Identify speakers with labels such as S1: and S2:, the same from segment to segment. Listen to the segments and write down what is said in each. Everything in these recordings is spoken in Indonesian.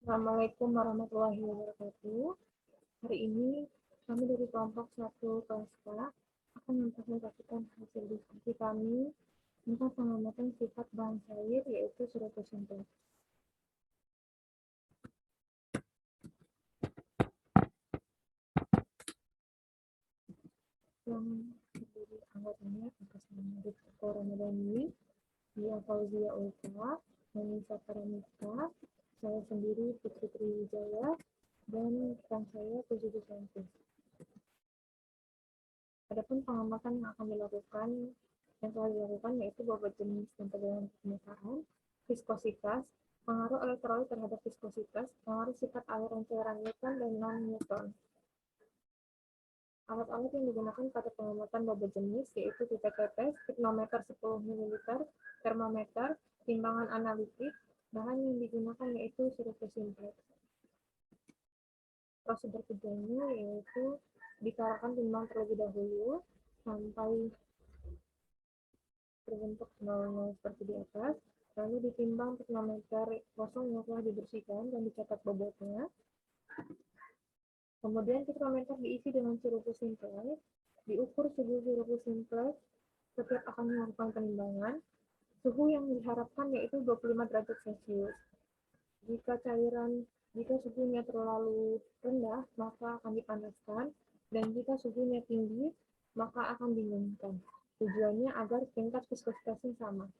S1: Assalamualaikum warahmatullahi wabarakatuh. Hari ini kami dari kelompok 1 PSK akan mempresentasikan hasil diskusi kami tentang pengamatan sifat bahan cair yaitu surface. Yang terdiri anggotanya atas nama Rizko Ramadhani, Dia Fauzia Ulfa, Manisa Paramita, saya sendiri Putri Triwijaya, dan rekan saya Puji Susanti. Adapun pengamatan yang telah dilakukan yaitu bobot jenis dan tegangan permukaan, viskositas, pengaruh elektrolit terhadap viskositas, pengaruh sifat aliran cairan Newton dan non-Newton. Alat-alat yang digunakan pada pengamatan bobot jenis yaitu pipet tetes, tiknometer 10 ml, termometer, timbangan analitik, bahan yang digunakan yaitu surface simplex. Prosedur kerjanya yaitu ditaruhkan timbang terlebih dahulu sampai terbentuk 00 seperti di atas, lalu ditimbang tiknometer kosong yang telah dibersihkan dan dicatat bobotnya. Kemudian tiknometer diisi dengan surface simplex, diukur suhu surface simplex setiap akan melakukan penimbangan. Suhu yang diharapkan yaitu 25 derajat Celcius. Jika suhunya terlalu rendah, maka akan dipanaskan, dan jika suhunya tinggi, maka akan dinginkan. Tujuannya agar tingkat viskositasnya sama.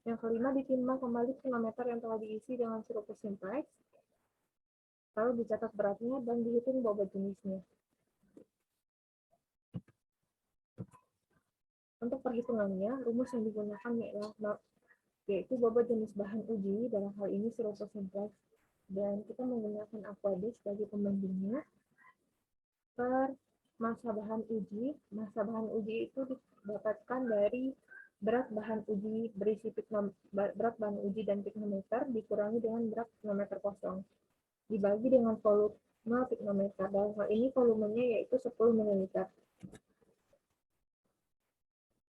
S1: Yang kelima, ditimbang kembali tiknometer yang telah diisi dengan surface simplex, lalu dicatat beratnya dan dihitung bobot jenisnya. Untuk perhitungannya, rumus yang digunakan yaitu bobot jenis bahan uji, dalam hal ini surface simplex, dan kita menggunakan Aquades sebagai pembandingnya, per massa bahan uji. Massa bahan uji itu didapatkan dari berat bahan uji dan tiknometer dikurangi dengan berat tiknometer kosong, dibagi dengan volume tiknometer. Dalam hal ini volumenya yaitu 10 ml.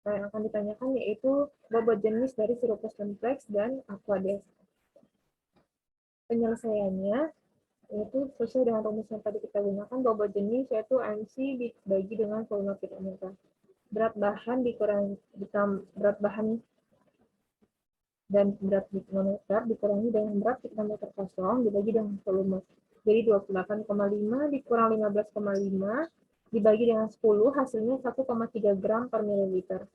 S1: Nah, yang akan ditanyakan yaitu bobot jenis dari surface simplex dan Aquades. Penyelesaiannya yaitu sesuai dengan rumus yang tadi kita gunakan, bobot jenis yaitu MC dibagi dengan volume tiknometer. Berat bahan dan berat tiknometer dikurangi dengan berat tiknometer kosong dibagi dengan volume. Jadi 28,5 dikurang 15,5 dibagi dengan 10, hasilnya 1,3 gram per mililiter.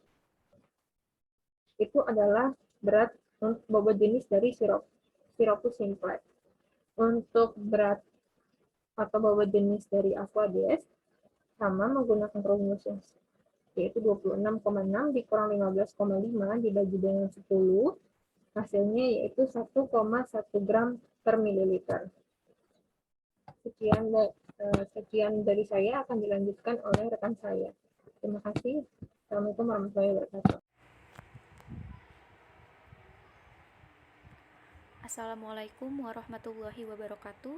S1: Itu adalah berat bobot jenis dari Syrupus simplex. Untuk berat atau bobot jenis dari Aquades sama menggunakan rumus yaitu 26,6 dikurang 15,5 dibagi dengan 10, hasilnya yaitu 1,1 gram per mililiter. Sekian dari saya, akan dilanjutkan oleh rekan saya. Terima kasih. Assalamualaikum warahmatullahi wabarakatuh.
S2: Assalamualaikum warahmatullahi wabarakatuh.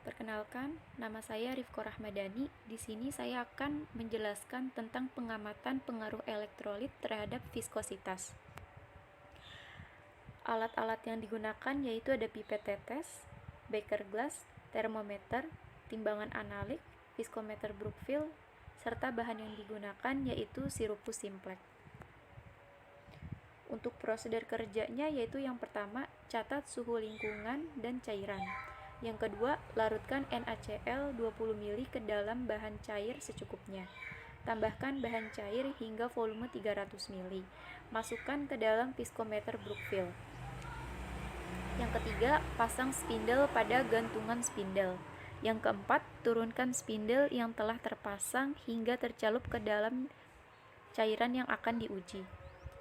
S2: Perkenalkan, nama saya Rifko Rahmadani. Di sini saya akan menjelaskan tentang pengamatan pengaruh elektrolit terhadap viskositas. Alat-alat yang digunakan yaitu ada pipet tetes, beker glass, termometer, timbangan analik, viskometer Brookfield, serta bahan yang digunakan yaitu sirupus simplex. Untuk prosedur kerjanya yaitu yang pertama, catat suhu lingkungan dan cairan. Yang kedua, larutkan NaCl 20 ml ke dalam bahan cair secukupnya. Tambahkan bahan cair hingga volume 300 ml. Masukkan ke dalam viskometer Brookfield. Yang ketiga, pasang spindle pada gantungan spindle. Yang keempat, turunkan spindle yang telah terpasang hingga tercalup ke dalam cairan yang akan diuji.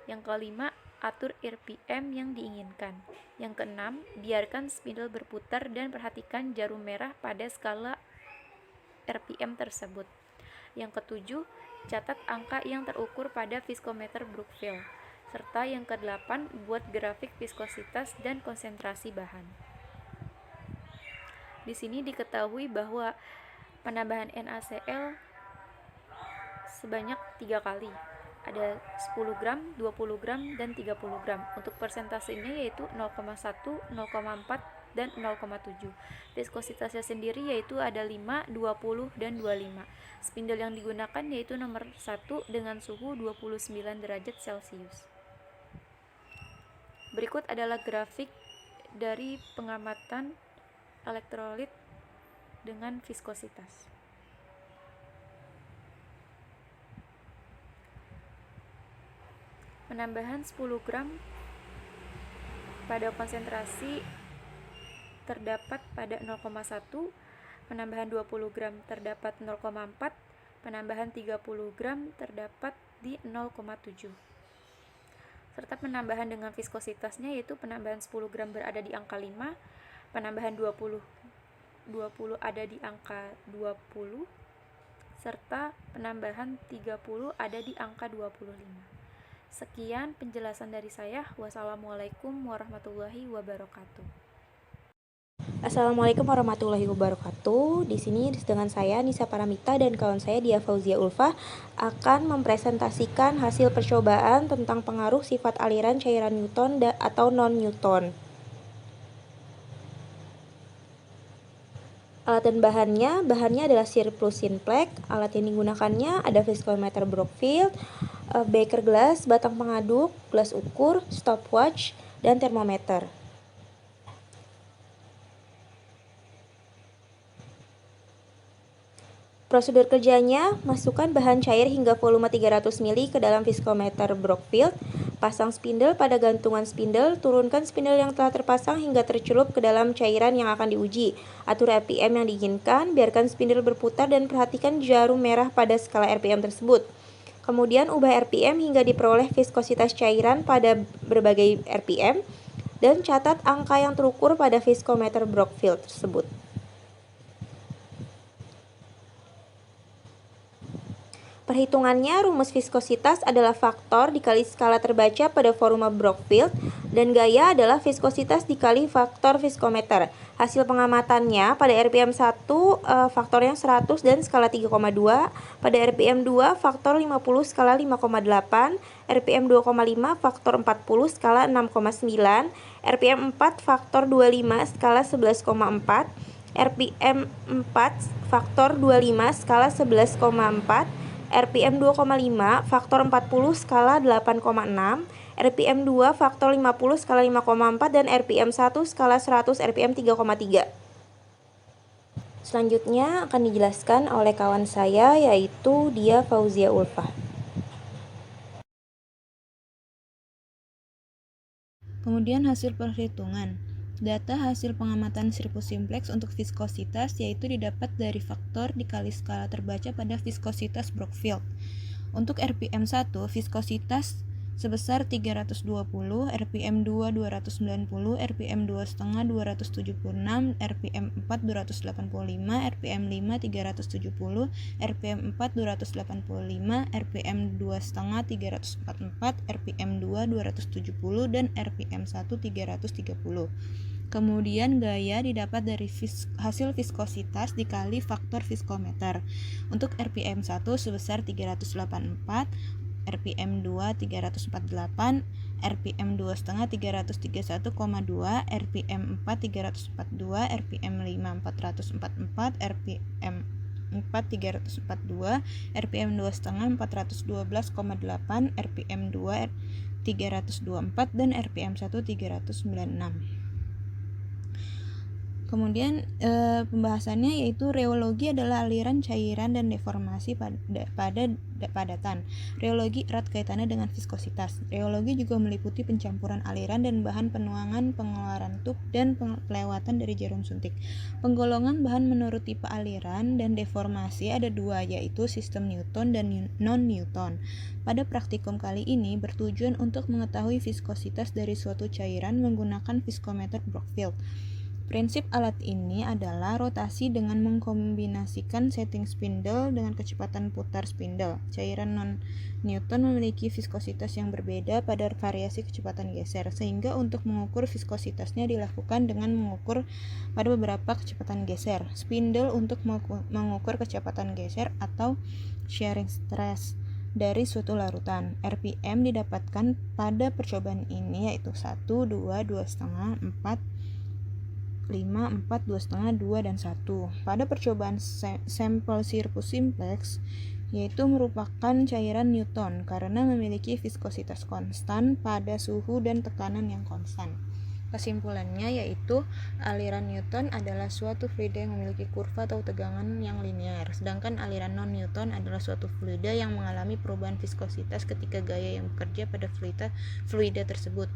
S2: Yang kelima, atur RPM yang diinginkan. Yang keenam, biarkan spindle berputar dan perhatikan jarum merah pada skala RPM tersebut. Yang ketujuh, catat angka yang terukur pada viskometer Brookfield. Serta yang kedelapan, buat grafik viskositas dan konsentrasi bahan. Di sini diketahui bahwa penambahan NaCl sebanyak 3 kali. Ada 10 gram, 20 gram, dan 30 gram. Untuk persentasenya yaitu 0,1, 0,4, dan 0,7. Viskositasnya sendiri yaitu ada 5, 20, dan 25. Spindle yang digunakan yaitu nomor 1 dengan suhu 29 derajat Celcius. Berikut adalah grafik dari pengamatan elektrolit dengan viskositas. Penambahan 10 gram pada konsentrasi terdapat pada 0,1, penambahan 20 gram terdapat 0,4, penambahan 30 gram terdapat di 0,7. Serta penambahan dengan viskositasnya yaitu penambahan 10 gram berada di angka 5, penambahan 20 ada di angka 20, serta penambahan 30 ada di angka 25. Sekian penjelasan dari saya. Wassalamualaikum warahmatullahi wabarakatuh.
S3: Assalamualaikum warahmatullahi wabarakatuh. Di sini dengan saya Nisa Paramita dan kawan saya Dia Fauzia Ulfa akan mempresentasikan hasil percobaan tentang pengaruh sifat aliran cairan Newton atau non-Newton. Alat dan bahannya adalah sirkus simplex. Alat yang digunakannya ada viskometer Brockfield, beaker glass, batang pengaduk, gelas ukur, stopwatch, dan termometer. Prosedur kerjanya, masukkan bahan cair hingga volume 300 ml ke dalam viskometer Brockfield, pasang spindle pada gantungan spindle, turunkan spindle yang telah terpasang hingga tercelup ke dalam cairan yang akan diuji. Atur RPM yang diinginkan, biarkan spindle berputar dan perhatikan jarum merah pada skala RPM tersebut. Kemudian ubah RPM hingga diperoleh viskositas cairan pada berbagai RPM dan catat angka yang terukur pada viskometer Brockfield tersebut. Perhitungannya, rumus viskositas adalah faktor dikali skala terbaca pada volume Brockfield dan gaya adalah viskositas dikali faktor viskometer. Hasil pengamatannya pada RPM 1 faktornya 100 dan skala 3,2, pada RPM 2 faktor 50 skala 5,8, RPM 2,5 faktor 40 skala 6,9, RPM 4 faktor 25 skala 11,4, RPM 4 faktor 25 skala 11,4, RPM 2,5 faktor 40 skala 8,6, RPM 2 faktor 50 skala 5,4, dan RPM 1 skala 100 RPM 3,3. Selanjutnya akan dijelaskan oleh kawan saya yaitu Dia Fauzia Ulfa.
S4: Kemudian hasil perhitungan. Data hasil pengamatan sirkus simplex untuk viskositas yaitu didapat dari faktor dikali skala terbaca pada viskositas Brockfield. Untuk RPM 1, viskositas sebesar 320, RPM 2 290, RPM 2,5 276, RPM 4 285, RPM 5 370, RPM 4 285, RPM 2,5 344, RPM 2 270, dan RPM 1 330. Kemudian gaya didapat dari hasil viskositas dikali faktor viskometer. Untuk RPM 1 sebesar 384, RPM 2 348, RPM 2,5 331,2, RPM 4 342, RPM 5 444, RPM 4 342, RPM 2,5 412,8, RPM 2 324, dan RPM 1 396. Kemudian pembahasannya yaitu reologi adalah aliran cairan dan deformasi pada padatan. Reologi erat kaitannya dengan viskositas. Reologi juga meliputi pencampuran aliran dan bahan penuangan, pengeluaran tub, dan pelewatan dari jarum suntik. Penggolongan bahan menurut tipe aliran dan deformasi ada dua, yaitu sistem Newton dan non-Newton. Pada praktikum kali ini bertujuan untuk mengetahui viskositas dari suatu cairan menggunakan viskometer Brockfield. Prinsip alat ini adalah rotasi dengan mengkombinasikan setting spindle dengan kecepatan putar spindle. Cairan non-Newton memiliki viskositas yang berbeda pada variasi kecepatan geser, sehingga untuk mengukur viskositasnya dilakukan dengan mengukur pada beberapa kecepatan geser. Spindle untuk mengukur kecepatan geser atau shearing stress dari suatu larutan. RPM didapatkan pada percobaan ini yaitu 1, 2, 2,5, 4, 5, 4, 2,5, 2, dan 1. Pada percobaan sampel sirupus simplex, yaitu merupakan cairan Newton karena memiliki viskositas konstan pada suhu dan tekanan yang konstan. Kesimpulannya yaitu aliran Newton adalah suatu fluida yang memiliki kurva atau tegangan yang linear, sedangkan aliran non-Newton adalah suatu fluida yang mengalami perubahan viskositas ketika gaya yang bekerja pada fluida tersebut.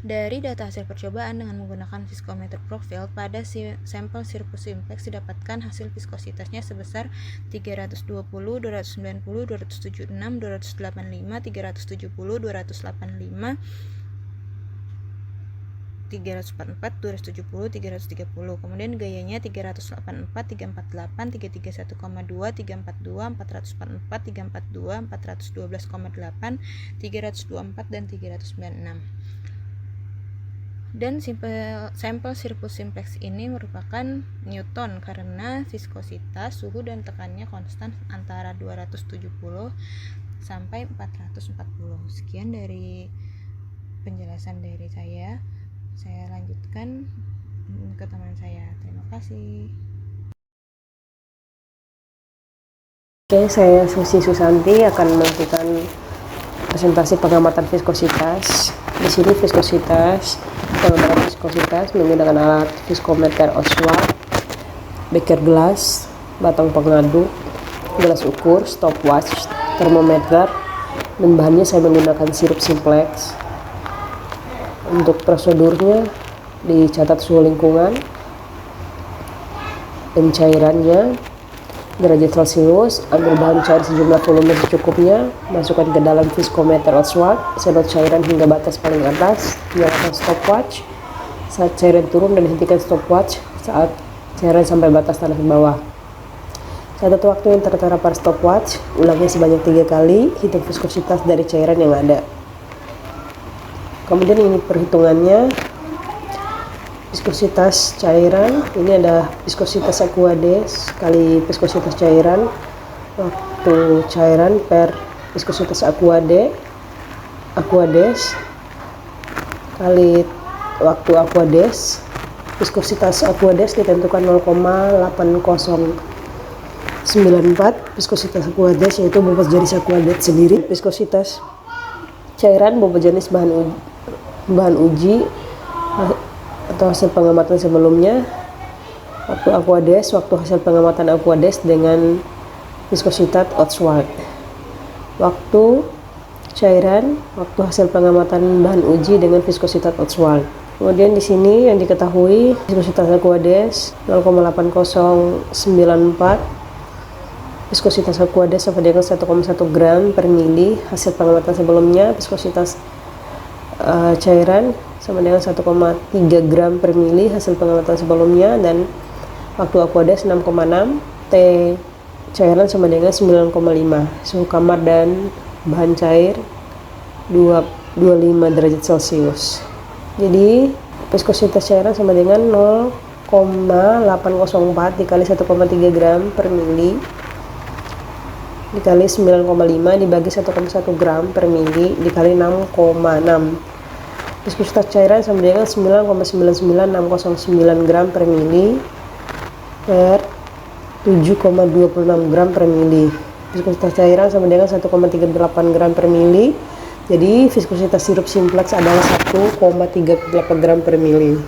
S4: Dari data hasil percobaan dengan menggunakan viskometer profil pada sampel sirupus simplex didapatkan hasil viskositasnya sebesar 320, 290, 276, 285, 370, 285, 344, 270, 330. Kemudian gayanya 384, 348, 331,2, 342, 444, 342, 412,8, 324, dan 396. Dan sampel sirupus simplex ini merupakan Newton karena viskositas, suhu, dan tekanannya konstan antara 270 sampai 440. Sekian dari penjelasan dari saya lanjutkan ke teman saya. Terima kasih.
S5: Oke, saya Susi Susanti akan melakukan presentasi pengamatan viskositas. Di sini pengamatan viskositas menggunakan alat viskometer Oswald, beker gelas, batang pengadu, gelas ukur, stopwatch, termometer, dan bahannya saya menggunakan sirup simplex. Untuk prosedurnya dicatat suhu lingkungan dan cairannya, derajat Celcius, ambil bahan cair sejumlah volume secukupnya, masukkan ke dalam viskometer Oswald, sedot cairan hingga batas paling atas, nyalakan stopwatch saat cairan turun dan hentikan stopwatch saat cairan sampai batas tanah bawah. Catat waktu yang tertera pada stopwatch, ulangi sebanyak 3 kali, hitung viskositas dari cairan yang ada. Kemudian ini perhitungannya. Viskositas cairan, ini ada viskositas aqueous kali viskositas cairan, waktu cairan per viskositas aqueous kali waktu aqueous. Viskositas aqueous ditentukan 0,8094. Viskositas aqueous yaitu bobot jenis aqueous sendiri. Viskositas cairan bobot jenis bahan uji atau hasil pengamatan sebelumnya, waktu aqueous, waktu hasil pengamatan aqueous dengan viskositas Oswald, waktu cairan, waktu hasil pengamatan bahan uji dengan viskositas Oswald. Kemudian di sini yang diketahui viskositas aqueous 0,8094, viskositas aqueous sama dengan 1,1 gram per mili. Hasil pengamatan sebelumnya viskositas cairan sama dengan 1,3 gram per mili hasil pengamatan sebelumnya, dan waktu aqueous 6,6, T cairan sama dengan 9,5, suhu kamar dan bahan cair 25 derajat Celcius. Jadi viskositas cairan sama dengan 0,804 dikali 1,3 gram per mili dikali 9,5 dibagi 1,1 gram per mili dikali 6,6. Viskositas cairan sama dengan 9,99609 gram per mili per 7,26 gram per mili. Viskositas cairan sama dengan 1,38 gram per mili. Jadi viskositas sirup simplex adalah 1,38 gram per mili.